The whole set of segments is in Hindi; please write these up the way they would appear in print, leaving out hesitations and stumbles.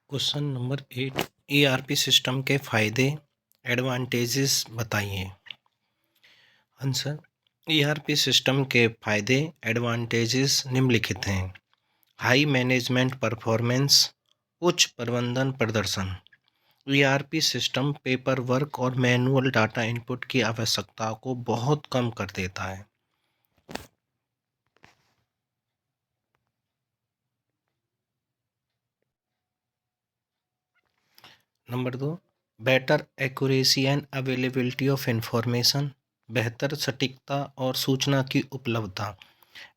Question number 8। ईआरपी सिस्टम के फायदे एडवांटेजेस बताइए। आंसर। ईआरपी सिस्टम के फायदे एडवांटेजेस निम्नलिखित हैं। हाई मैनेजमेंट परफॉर्मेंस, उच्च प्रबंधन प्रदर्शन। ईआरपी सिस्टम पेपर वर्क और मैनुअल डाटा इनपुट की आवश्यकता को बहुत कम कर देता है। Number 2, better accuracy and availability of information. बेहतर सटीकता और सूचना की उपलब्धता।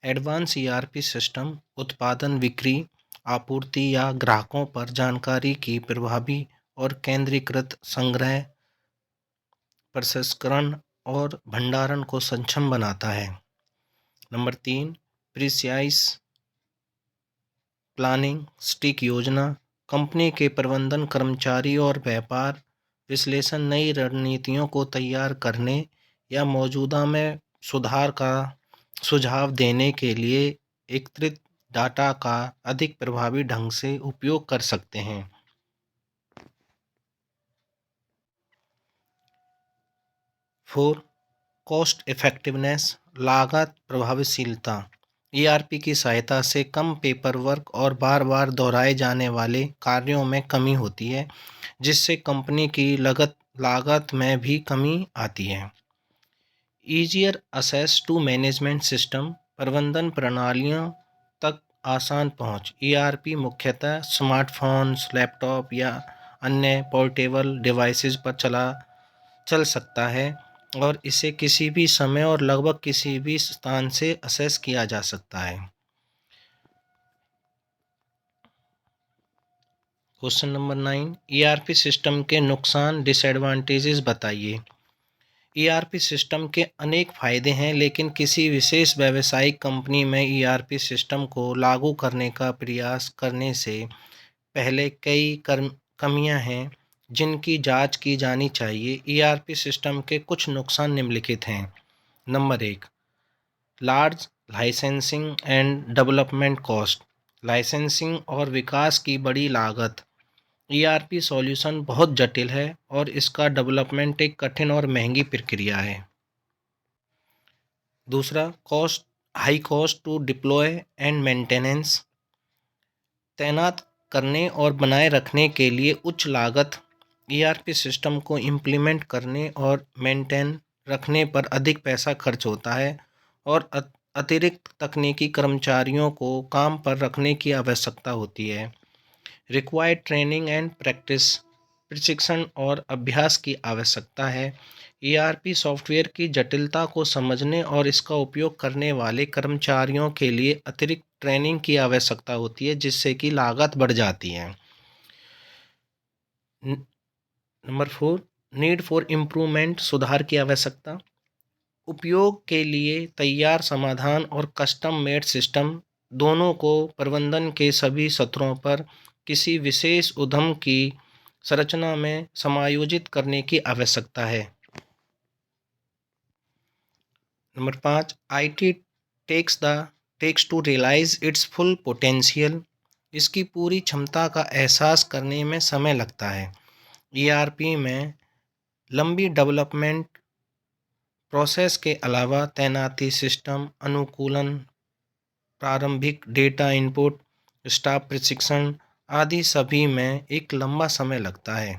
एडवांस ईआरपी सिस्टम उत्पादन, बिक्री, आपूर्ति या ग्राहकों पर जानकारी की प्रभावी और केंद्रीकृत संग्रह, प्रसंस्करण और भंडारण को सक्षम बनाता है। नंबर 3, प्रिसाइज प्लानिंग, सटीक योजना। कंपनी के प्रबंधन कर्मचारी और व्यापार विश्लेषण नई रणनीतियों को तैयार करने या मौजूदा में सुधार का सुझाव देने के लिए एकत्रित डाटा का अधिक प्रभावी ढंग से उपयोग कर सकते हैं। 4, कॉस्ट इफेक्टिवनेस, लागत प्रभावशीलता। ईआरपी की सहायता से कम पेपर वर्क और बार बार दोहराए जाने वाले कार्यों में कमी होती है, जिससे कंपनी की लागत में भी कमी आती है। Easier access to management system, प्रबंधन प्रणालियों तक आसान पहुंच। ईआरपी मुख्यतः स्मार्टफोन्स, लैपटॉप या अन्य पोर्टेबल डिवाइसेस पर चल सकता है और इसे किसी भी समय और लगभग किसी भी स्थान से असेस किया जा सकता है। Question number 9। ईआरपी सिस्टम के नुकसान डिसएडवांटेजेस बताइए। ईआरपी सिस्टम के अनेक फायदे हैं, लेकिन किसी विशेष व्यावसायिक कंपनी में ईआरपी सिस्टम को लागू करने का प्रयास करने से पहले कई कमियां हैं जिनकी जांच की जानी चाहिए। ईआरपी सिस्टम के कुछ नुकसान निम्नलिखित हैं। Number 1, large licensing and development cost. Licensing और विकास की बड़ी लागत। ईआरपी सॉल्यूशन बहुत जटिल है और इसका डेवलपमेंट एक कठिन और महंगी प्रक्रिया है। दूसरा, high cost to deploy and maintenance. तैनात करने और बनाए रखने के लिए उच्च लागत। ईआरपी सिस्टम को इम्प्लीमेंट करने और मेंटेन रखने पर अधिक पैसा खर्च होता है और अतिरिक्त तकनीकी कर्मचारियों को काम पर रखने की आवश्यकता होती है। रिक्वायर्ड ट्रेनिंग एंड प्रैक्टिस, प्रशिक्षण और अभ्यास की आवश्यकता है। ईआरपी सॉफ्टवेयर की जटिलता को समझने और इसका उपयोग करने वाले कर्मचारियों के लिए अतिरिक्त ट्रेनिंग की आवश्यकता होती है, जिससे कि लागत बढ़ जाती है। नंबर 4, नीड फॉर इम्प्रूवमेंट, सुधार की आवश्यकता। उपयोग के लिए तैयार समाधान और कस्टम मेड सिस्टम दोनों को प्रबंधन के सभी स्तरों पर किसी विशेष उद्यम की संरचना में समायोजित करने की आवश्यकता है। Number 5, IT takes to realise its full potential. इसकी पूरी क्षमता का एहसास करने में समय लगता है। ईआरपी में लंबी डेवलपमेंट प्रोसेस के अलावा तैनाती, सिस्टम अनुकूलन, प्रारंभिक डेटा इनपुट, स्टाफ प्रशिक्षण आदि सभी में एक लंबा समय लगता है।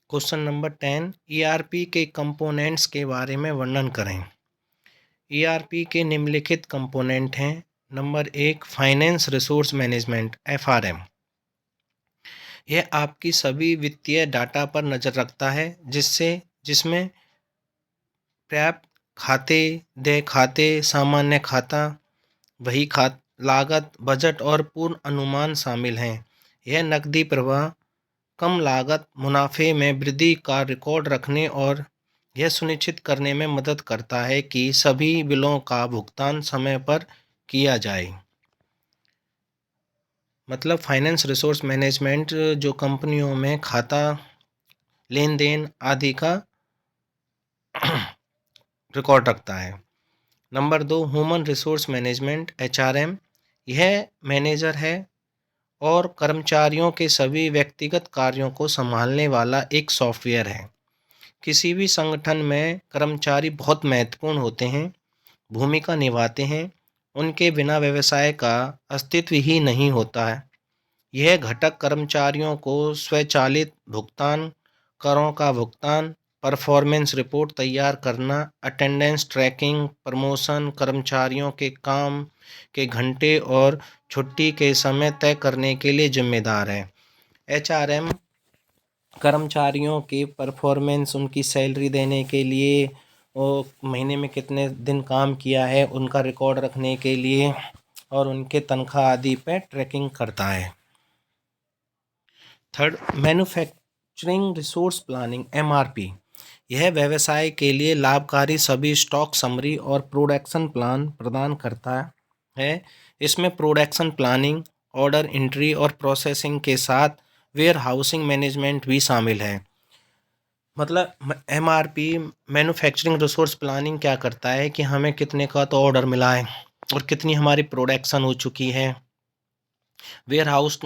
Question number 10। ईआरपी के कंपोनेंट्स के बारे में वर्णन करें। ईआरपी के निम्नलिखित कंपोनेंट हैं। Number 1, finance resource management, FRM. यह आपकी सभी वित्तीय डाटा पर नज़र रखता है, जिसमें प्राप्य खाते, देय खाते, सामान्य खाता, वही लागत, बजट और पूर्ण अनुमान शामिल हैं। यह नकदी प्रवाह, कम लागत, मुनाफे में वृद्धि का रिकॉर्ड रखने और यह सुनिश्चित करने में मदद करता है कि सभी बिलों का भुगतान समय पर किया जाए। मतलब फाइनेंस रिसोर्स मैनेजमेंट जो कंपनियों में खाता, लेन देन आदि का रिकॉर्ड रखता है। Number 2, human resource management, HRM. यह मैनेजर है और कर्मचारियों के सभी व्यक्तिगत कार्यों को संभालने वाला एक सॉफ्टवेयर है। किसी भी संगठन में कर्मचारी बहुत महत्वपूर्ण होते हैं, भूमिका निभाते हैं। उनके बिना व्यवसाय का अस्तित्व ही नहीं होता है। यह घटक कर्मचारियों को स्वचालित भुगतान, करों का भुगतान, परफॉर्मेंस रिपोर्ट तैयार करना, अटेंडेंस ट्रैकिंग, प्रमोशन, कर्मचारियों के काम के घंटे और छुट्टी के समय तय करने के लिए जिम्मेदार है। एचआरएम कर्मचारियों के परफॉर्मेंस, उनकी सैलरी देने के लिए, वो महीने में कितने दिन काम किया है उनका रिकॉर्ड रखने के लिए, और उनके तनख्वाह आदि पे ट्रैकिंग करता है। Third, manufacturing resource planning MRP. यह व्यवसाय के लिए लाभकारी सभी स्टॉक समरी और प्रोडक्शन प्लान प्रदान करता है। इसमें प्रोडक्शन प्लानिंग, ऑर्डर एंट्री और प्रोसेसिंग के साथ वेयर हाउसिंग मैनेजमेंट भी शामिल है। मतलब एमआरपी मैन्युफैक्चरिंग रिसोर्स प्लानिंग क्या करता है कि हमें कितने का तो ऑर्डर मिला है और कितनी हमारी प्रोडक्शन हो चुकी है, वेयर हाउस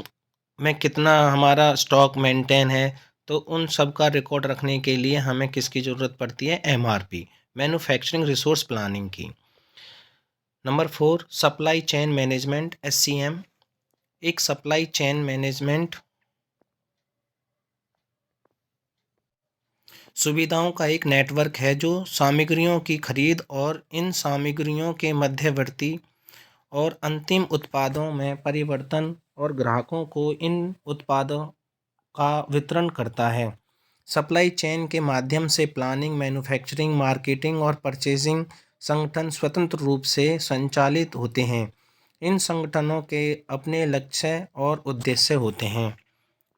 में कितना हमारा स्टॉक मेंटेन है, तो उन सब का रिकॉर्ड रखने के लिए हमें किसकी ज़रूरत पड़ती है? एमआरपी, मैन्युफैक्चरिंग रिसोर्स प्लानिंग की। Number 4, supply chain management SCM. एक सप्लाई चेन मैनेजमेंट सुविधाओं का एक नेटवर्क है जो सामग्रियों की खरीद और इन सामग्रियों के मध्यवर्ती और अंतिम उत्पादों में परिवर्तन और ग्राहकों को इन उत्पादों का वितरण करता है। सप्लाई चेन के माध्यम से प्लानिंग, मैन्युफैक्चरिंग, मार्केटिंग और परचेजिंग संगठन स्वतंत्र रूप से संचालित होते हैं। इन संगठनों के अपने लक्ष्य और उद्देश्य होते हैं।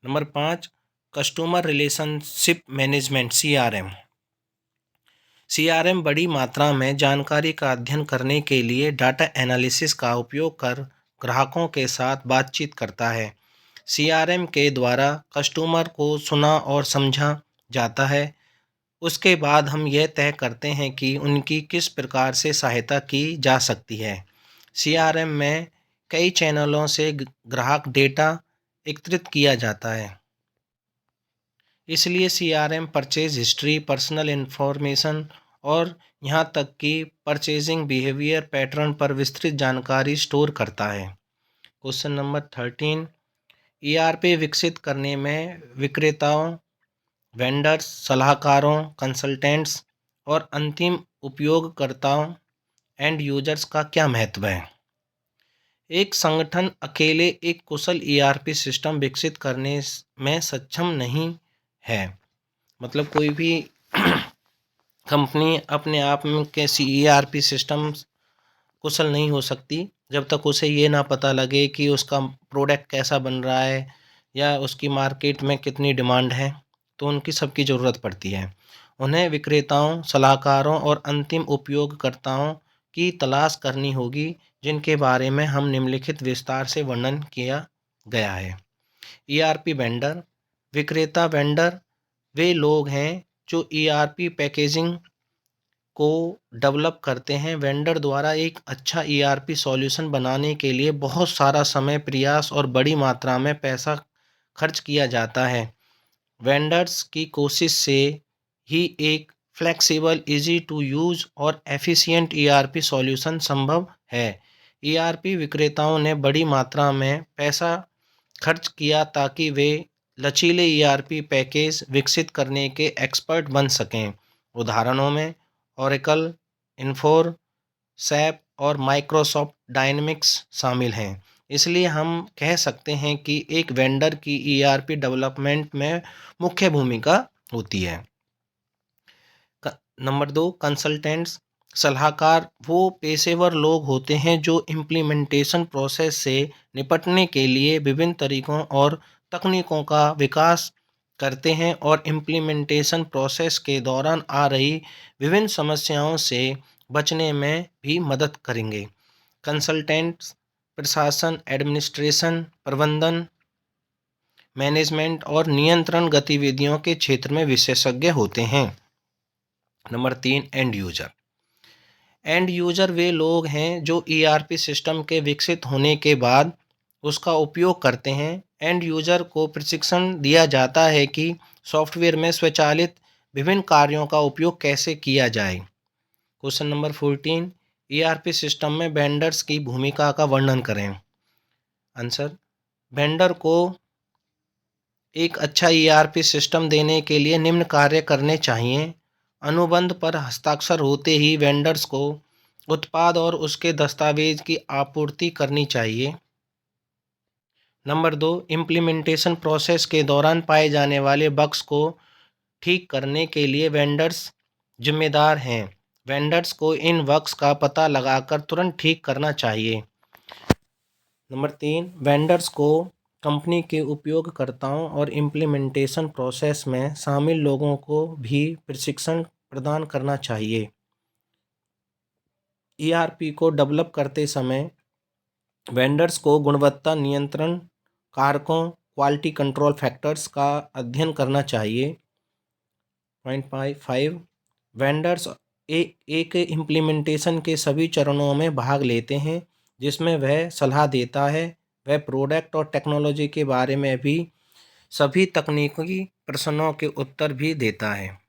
Number 5, customer relationship management CRM. CRM बड़ी मात्रा में जानकारी का अध्ययन करने के लिए डाटा एनालिसिस का उपयोग कर ग्राहकों के साथ बातचीत करता है। सीआरएम के द्वारा कस्टमर को सुना और समझा जाता है। उसके बाद हम यह तय करते हैं कि उनकी किस प्रकार से सहायता की जा सकती है। सीआरएम में कई चैनलों से ग्राहक डेटा एकत्रित किया जाता है। इसलिए CRM purchase history, personal information और यहाँ तक कि परचेजिंग बिहेवियर पैटर्न पर विस्तृत जानकारी स्टोर करता है। क्वेश्चन नंबर 13, ईआरपी विकसित करने में विक्रेताओं, वेंडर्स, सलाहकारों, कंसल्टेंट्स और अंतिम उपयोगकर्ताओं एंड यूजर्स का क्या महत्व है? एक संगठन अकेले एक कुशल ईआरपी सिस्टम विकसित करने में सक्षम नहीं है। मतलब कोई भी कंपनी अपने आप में कैसी ईआरपी सिस्टम कुशल नहीं हो सकती जब तक उसे ये ना पता लगे कि उसका प्रोडक्ट कैसा बन रहा है या उसकी मार्केट में कितनी डिमांड है। तो उनकी सबकी ज़रूरत पड़ती है। उन्हें विक्रेताओं, सलाहकारों और अंतिम उपयोगकर्ताओं की तलाश करनी होगी जिनके बारे में हम निम्नलिखित विस्तार से वर्णन किया गया है। ईआरपी वेंडर, विक्रेता वेंडर वे लोग हैं जो ईआरपी पैकेजिंग को डेवलप करते हैं। वेंडर द्वारा एक अच्छा ईआरपी सॉल्यूशन बनाने के लिए बहुत सारा समय, प्रयास और बड़ी मात्रा में पैसा खर्च किया जाता है। वेंडर्स की कोशिश से ही एक फ्लेक्सिबल, इजी टू यूज और एफिशिएंट ईआरपी सॉल्यूशन संभव है। ईआरपी विक्रेताओं ने बड़ी मात्रा में पैसा खर्च किया ताकि वे लचीले ईआरपी पैकेज विकसित करने के एक्सपर्ट बन सकें। उदाहरणों में ओरेकल, इन्फोर, सैप और माइक्रोसॉफ्ट डायनेमिक्स शामिल हैं। इसलिए हम कह सकते हैं कि एक वेंडर की ईआरपी डेवलपमेंट में मुख्य भूमिका होती है। नंबर 2, कंसल्टेंट्स, सलाहकार वो पेशेवर लोग होते हैं जो इम्प्लीमेंटेशन प्रोसेस से निपटने के लिए विभिन्न तरीकों और तकनीकों का विकास करते हैं और इम्प्लीमेंटेशन प्रोसेस के दौरान आ रही विभिन्न समस्याओं से बचने में भी मदद करेंगे। कंसल्टेंट्स प्रशासन, एडमिनिस्ट्रेशन, प्रबंधन, मैनेजमेंट और नियंत्रण गतिविधियों के क्षेत्र में विशेषज्ञ होते हैं। Number 3, end user. End user वे लोग हैं जो ईआरपी सिस्टम के विकसित होने के बाद उसका उपयोग करते हैं। एंड यूजर को प्रशिक्षण दिया जाता है कि सॉफ्टवेयर में स्वचालित विभिन्न कार्यों का उपयोग कैसे किया जाए। क्वेश्चन नंबर 14, ईआरपी सिस्टम में वेंडर्स की भूमिका का वर्णन करें। आंसर, वेंडर को एक अच्छा ईआरपी सिस्टम देने के लिए निम्न कार्य करने चाहिए। अनुबंध पर हस्ताक्षर होते ही वेंडर्स को उत्पाद और उसके दस्तावेज की आपूर्ति करनी चाहिए। नंबर 2, इम्प्लीमेंटेशन प्रोसेस के दौरान पाए जाने वाले बग्स को ठीक करने के लिए वेंडर्स जिम्मेदार हैं। वेंडर्स को इन बग्स का पता लगाकर तुरंत ठीक करना चाहिए। नंबर 3, वेंडर्स को कंपनी के उपयोगकर्ताओं और इम्प्लीमेंटेशन प्रोसेस में शामिल लोगों को भी प्रशिक्षण प्रदान करना चाहिए। ईआरपी को डेवलप करते समय वेंडर्स को गुणवत्ता नियंत्रण कारकों क्वालिटी कंट्रोल फैक्टर्स का अध्ययन करना चाहिए। पॉइंट 5, वेंडर्स एक इम्प्लीमेंटेशन के सभी चरणों में भाग लेते हैं, जिसमें वह सलाह देता है। वह प्रोडक्ट और टेक्नोलॉजी के बारे में भी सभी तकनीकी प्रश्नों के उत्तर भी देता है।